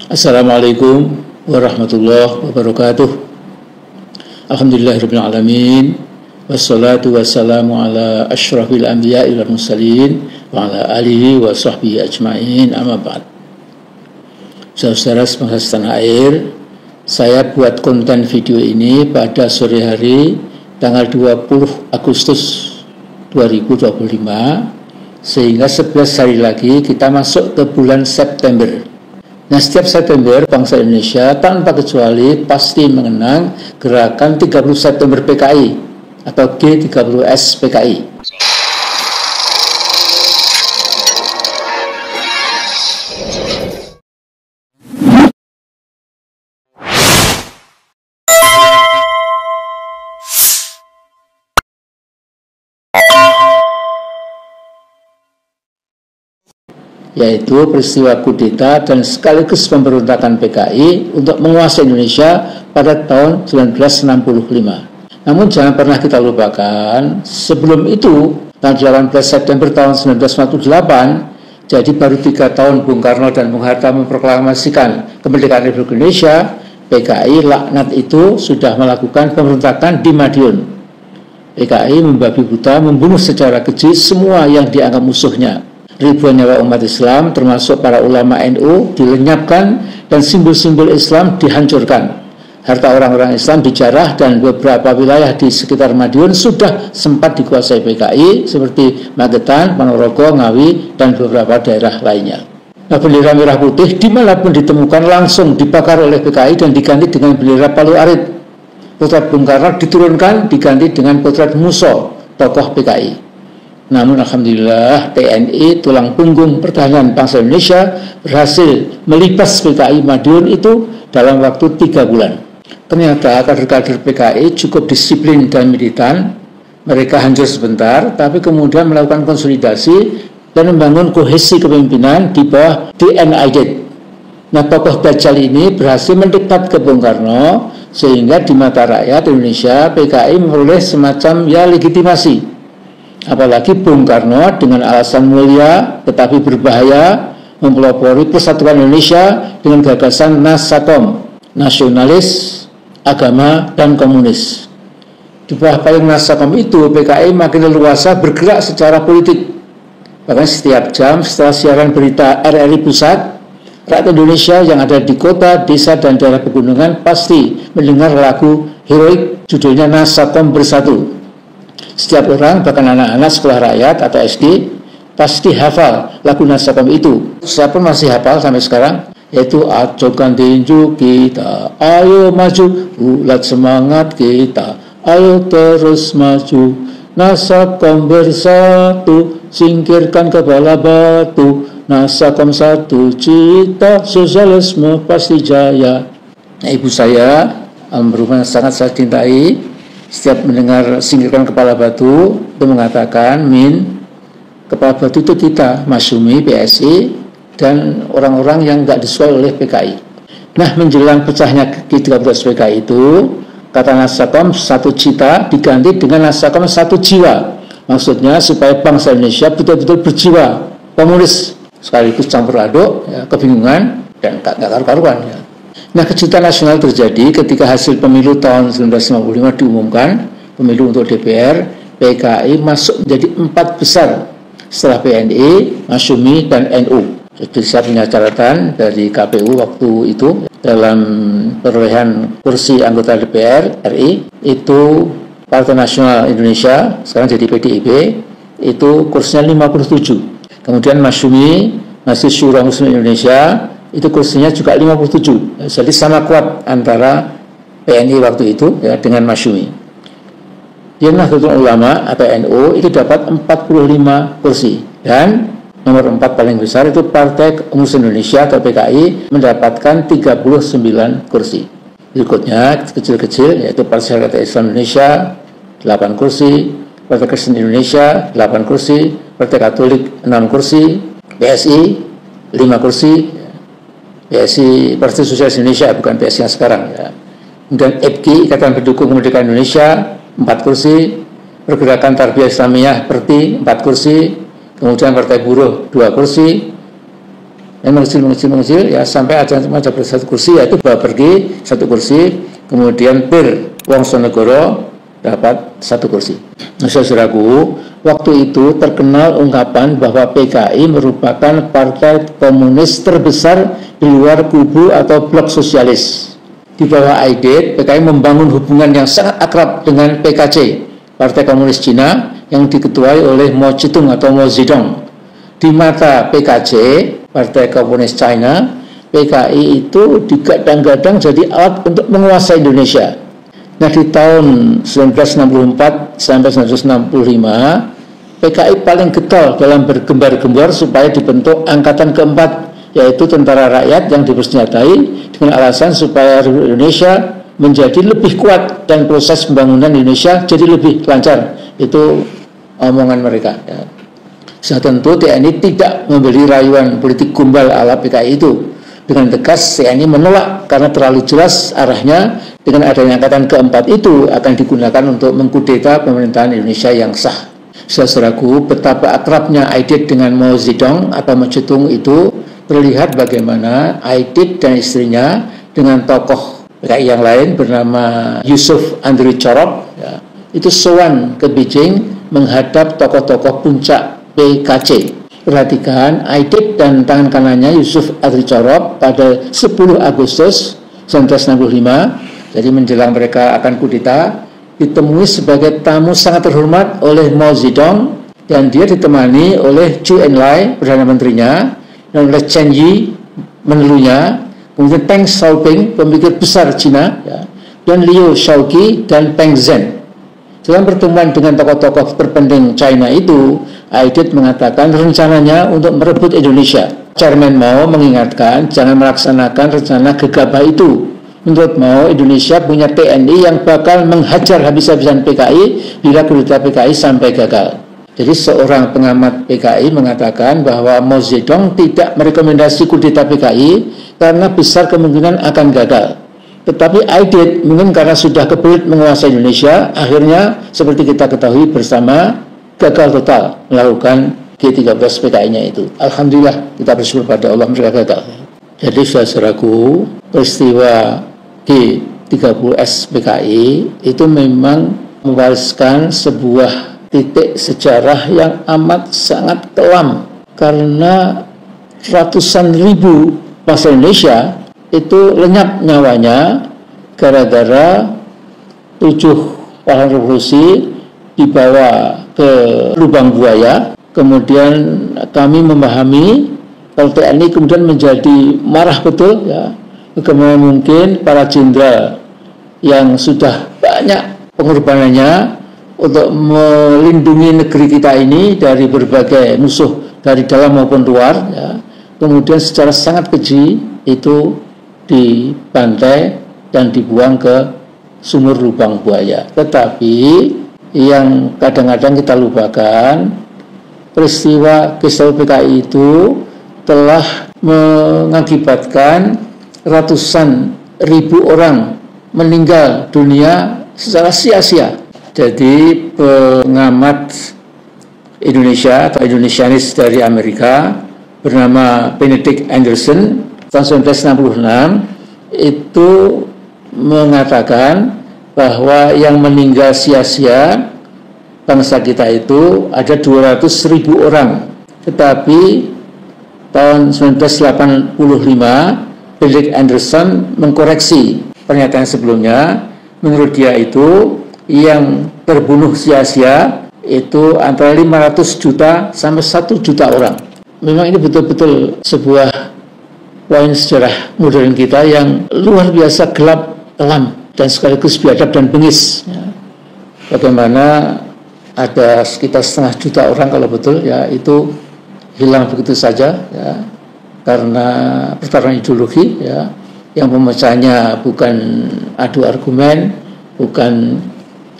Assalamualaikum warahmatullahi wabarakatuh. Alhamdulillahirabbil alamin. Wassalatu wassalamu ala asyrafil anbiya'i wal mursalin wa ala alihi wa sahbihi ajmain. Amma ba'd. Saudara sebangsa setanah air, saya buat konten video ini pada sore hari tanggal 20 Agustus 2025, sehingga 11 hari lagi kita masuk ke bulan September. Nah, setiap September bangsa Indonesia tanpa kecuali pasti mengenang gerakan 30 September PKI atau G30S PKI. Yaitu peristiwa kudeta dan sekaligus pemberontakan PKI untuk menguasai Indonesia pada tahun 1965. Namun jangan pernah kita lupakan, sebelum itu, tanggal 18 September tahun 1948, jadi baru 3 tahun Bung Karno dan Bung Hatta memproklamasikan kemerdekaan Republik Indonesia, PKI laknat itu sudah melakukan pemberontakan di Madiun. PKI membabi buta membunuh secara keji semua yang dianggap musuhnya. Ribuan nyawa umat Islam termasuk para ulama NU dilenyapkan dan simbol-simbol Islam dihancurkan. Harta orang-orang Islam dijarah dan beberapa wilayah di sekitar Madiun sudah sempat dikuasai PKI seperti Magetan, Ponorogo, Ngawi, dan beberapa daerah lainnya. Nah, bendera merah putih dimanapun ditemukan langsung dibakar oleh PKI dan diganti dengan bendera Palu Arit. Potret Bung Karno diturunkan diganti dengan potret Muso, tokoh PKI. Namun alhamdulillah TNI, tulang punggung pertahanan bangsa Indonesia, berhasil melipas PKI Madiun itu dalam waktu 3 bulan. Ternyata kader-kader PKI cukup disiplin dan militan. Mereka hancur sebentar, tapi kemudian melakukan konsolidasi dan membangun kohesi kepemimpinan di bawah DNID. Nah, tokoh Dajjal ini berhasil mendekat ke Bung Karno, sehingga di mata rakyat Indonesia PKI memperoleh semacam legitimasi. Apalagi Bung Karno dengan alasan mulia tetapi berbahaya mempelopori persatuan Indonesia dengan gagasan Nasakom, nasionalis, agama, dan komunis. Di bawah payung Nasakom itu, PKI makin leluasa bergerak secara politik. Bahkan setiap jam setelah siaran berita RRI Pusat, rakyat Indonesia yang ada di kota, desa, dan daerah pegunungan pasti mendengar lagu heroik judulnya Nasakom Bersatu. Setiap orang, bahkan anak-anak sekolah rakyat atau SD, pasti hafal lagu Nasakom itu. Saya pun masih hafal sampai sekarang, yaitu acokan tinju kita, ayo maju, bulat semangat kita, ayo terus maju, Nasakom bersatu, singkirkan kepala batu, Nasakom satu cita, sosialisme pasti jaya. Nah, ibu saya, almarhumah sangat saya cintai, setiap mendengar singkirkan kepala batu itu mengatakan, Min, kepala batu itu kita, Masyumi, PSI, dan orang-orang yang nggak disukai oleh PKI. Nah, menjelang pecahnya G30 PKI itu, kata Nasakom satu cita diganti dengan Nasakom satu jiwa. Maksudnya supaya bangsa Indonesia betul-betul berjiwa komunis, sekaligus campur aduk, kebingungan, dan nggak karu-karuan. Nah, kejutan nasional terjadi ketika hasil pemilu tahun 1955 diumumkan, pemilu untuk DPR, PKI masuk menjadi 4 besar setelah PNI, Masyumi, dan NU. Jadi saya punya catatan dari KPU waktu itu, dalam perolehan kursi anggota DPR RI, itu Partai Nasional Indonesia, sekarang jadi PDIP, itu kursinya 57. Kemudian Masyumi, Majelis Syura Muslim Indonesia, itu kursinya juga 57, jadi sama kuat antara PNI waktu itu dengan Masyumi. Yang Nahdlatul Ulama atau NU itu dapat 45 kursi, dan nomor 4 paling besar itu Partai Muslim Indonesia atau PKI mendapatkan 39 kursi. Berikutnya kecil-kecil yaitu Partai Syarikat Islam Indonesia 8 kursi, Partai Kristen Indonesia 8 kursi, Partai Katolik 6 kursi, PSI 5 kursi, PSI Partai Sosialis Indonesia, bukan PSI yang sekarang ya. Kemudian IPKI, Ikatan Pendukung Kemerdekaan Indonesia 4 kursi, Pergerakan Tarbiyah Islamiyah PERTI 4 kursi, kemudian Partai Buruh 2 kursi, dan mengecil ya sampai ada satu kursi, yaitu bawa pergi satu kursi, kemudian Pir Wongsonegoro dapat satu kursi. Nah, saudaraku, waktu itu terkenal ungkapan bahwa PKI merupakan partai komunis terbesar di luar kubu atau blok sosialis. Di bawah Aidit, PKI membangun hubungan yang sangat akrab dengan PKC, Partai Komunis Cina, yang diketuai oleh Mao Zedong atau Mao Zedong. Di mata PKC, Partai Komunis China, PKI itu digadang-gadang jadi alat untuk menguasai Indonesia. Nah, di tahun 1964 sampai 1965, PKI paling getol dalam bergembar-gembar supaya dibentuk angkatan keempat, yaitu tentara rakyat yang dipersenjatai dengan alasan supaya Indonesia menjadi lebih kuat dan proses pembangunan Indonesia jadi lebih lancar. Itu omongan mereka. Ya. Tentu TNI tidak membeli rayuan politik gombal ala PKI itu. Dengan tegas TNI menolak karena terlalu jelas arahnya dengan adanya angkatan keempat itu akan digunakan untuk mengkudeta pemerintahan Indonesia yang sah. Saudaraku, betapa akrabnya Aidit dengan Mao Zedong atau Mao Zedong itu terlihat bagaimana Aidit dan istrinya dengan tokoh PKI yang lain bernama Yusuf Andri Chorop ya, itu sowan ke Beijing menghadap tokoh-tokoh puncak PKC. Perhatikan, Aidit dan tangan kanannya Yusuf Andri Chorop pada 10 Agustus 1965, jadi menjelang mereka akan kudeta, ditemui sebagai tamu sangat terhormat oleh Mao Zedong, dan dia ditemani oleh Zhou Enlai, Perdana Menterinya, dan oleh Chen Yi, menelunya, kemudian Deng Xiaoping, pemikir besar Cina, ya, dan Liu Shaoqi dan Peng Zhen. Dalam pertemuan dengan tokoh-tokoh terpenting China itu, Aidit mengatakan rencananya untuk merebut Indonesia. Chairman Mao mengingatkan jangan melaksanakan rencana gegabah itu. Menurut Mao, Indonesia punya TNI yang bakal menghajar habis-habisan PKI bila kudeta PKI sampai gagal. Jadi seorang pengamat PKI mengatakan bahwa Mao Zedong tidak merekomendasi kudeta PKI karena besar kemungkinan akan gagal. Tetapi Aidit mungkin karena sudah kebelet menguasai Indonesia, akhirnya seperti kita ketahui bersama gagal total melakukan G13 PKI-nya itu. Alhamdulillah, kita bersyukur pada Allah mereka gagal. Jadi saudaraku, peristiwa G30S PKI itu memang mewariskan sebuah titik sejarah yang amat sangat kelam, karena ratusan ribu bangsa Indonesia itu lenyap nyawanya gara-gara 7 pahlawan revolusi dibawa ke lubang buaya. Kemudian kami memahami kalau TNI kemudian menjadi marah betul ya, bagaimana mungkin para jenderal yang sudah banyak pengorbanannya untuk melindungi negeri kita ini dari berbagai musuh dari dalam maupun luar ya, kemudian secara sangat keji itu dibantai dan dibuang ke sumur lubang buaya. Tetapi yang kadang-kadang kita lupakan, peristiwa G30 PKI itu telah mengakibatkan ratusan ribu orang meninggal dunia secara sia-sia. Jadi pengamat Indonesia atau Indonesianis dari Amerika bernama Benedict Anderson tahun 1966 itu mengatakan bahwa yang meninggal sia-sia bangsa kita itu ada 200.000 orang. Tetapi tahun 1985 Benedict Anderson mengkoreksi pernyataan sebelumnya. Menurut dia itu yang terbunuh sia-sia itu antara 500 juta sampai 1 juta orang. Memang ini betul-betul sebuah poin sejarah modern kita yang luar biasa gelap, kelam, dan sekaligus biadab dan bengis. Ya. Bagaimana ada sekitar 0,5 juta orang kalau betul ya itu hilang begitu saja ya, karena pertarungan ideologi ya, yang pemecahnya bukan adu argumen, bukan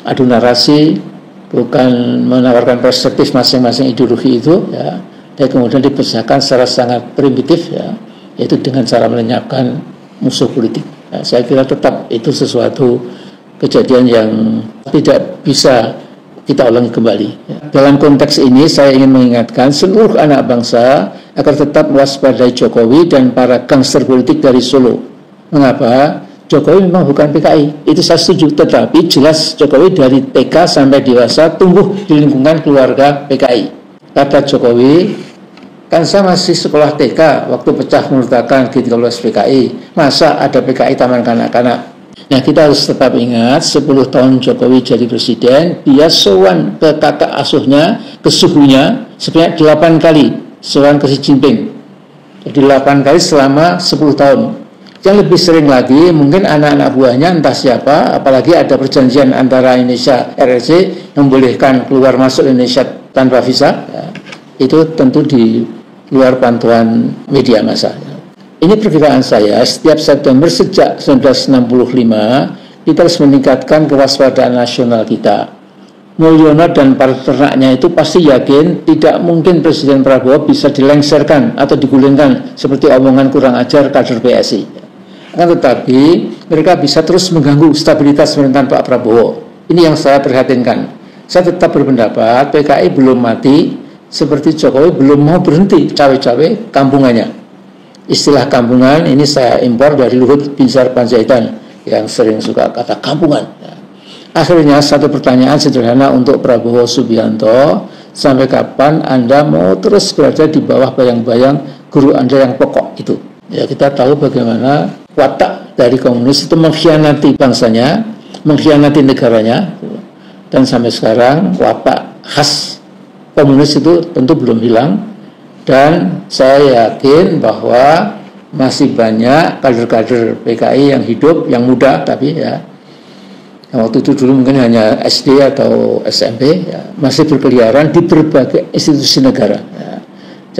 adu narasi, bukan menawarkan perspektif masing-masing ideologi itu ya, dan kemudian dipecahkan secara sangat primitif ya, yaitu dengan cara melenyapkan musuh politik. Nah, saya kira tetap itu sesuatu kejadian yang tidak bisa kita ulangi kembali. Dalam konteks ini saya ingin mengingatkan seluruh anak bangsa agar tetap mewaspadai Jokowi dan para gangster politik dari Solo. Mengapa? Jokowi memang bukan PKI, itu saya setuju, tetapi jelas Jokowi dari TK sampai dewasa tumbuh di lingkungan keluarga PKI. Kata Jokowi, kan saya masih sekolah TK waktu pecah pemberontakan G13 PKI, masa ada PKI taman kanak-kanak. Nah, kita harus tetap ingat 10 tahun Jokowi jadi presiden, dia sowan ke kakak asuhnya, ke suhunya sebanyak 8 kali sowan ke Xi Jinping. Jadi 8 kali selama 10 tahun. Yang lebih sering lagi mungkin anak-anak buahnya entah siapa, apalagi ada perjanjian antara Indonesia RRC yang membolehkan keluar masuk Indonesia tanpa visa, ya, itu tentu di luar pantauan media massa. Ini perkiraan saya, setiap September sejak 1965 kita harus meningkatkan kewaspadaan nasional kita. Mulyono dan para ternaknya itu pasti yakin tidak mungkin Presiden Prabowo bisa dilengsarkan atau digulingkan seperti omongan kurang ajar kader PSI. Akan tetapi mereka bisa terus mengganggu stabilitas pemerintahan Pak Prabowo. Ini yang saya perhatikan. Saya tetap berpendapat PKI belum mati, seperti Jokowi belum mau berhenti cawe-cawe kampungannya. Istilah kampungan ini saya impor dari Luhut Binsar Panjaitan yang sering suka kata kampungan. Akhirnya satu pertanyaan sederhana untuk Prabowo Subianto, sampai kapan Anda mau terus berada di bawah bayang-bayang guru Anda yang pokok itu? Ya, kita tahu bagaimana watak dari komunis itu mengkhianati bangsanya, mengkhianati negaranya, dan sampai sekarang watak khas komunis itu tentu belum hilang. Dan saya yakin bahwa masih banyak kader-kader PKI yang hidup, yang muda, tapi ya yang waktu itu dulu mungkin hanya SD atau SMP, ya, masih berkeliaran di berbagai institusi negara. Ya.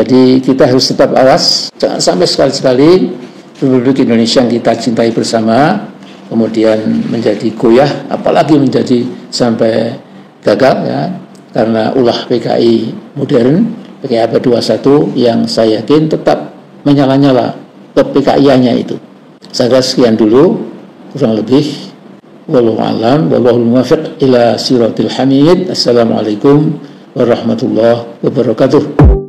Jadi kita harus tetap awas, jangan sampai sekali-sekali Republik Indonesia yang kita cintai bersama kemudian menjadi goyah, apalagi menjadi sampai gagal, ya, karena ulah PKI modern, PKI abad 21 yang saya yakin tetap menyala-nyala ke PKI-nya itu. Saya kira sekian dulu, kurang lebih. Wallahu a'lam, wallahul muwaffiq ila siratil hamid. Assalamualaikum warahmatullahi wabarakatuh.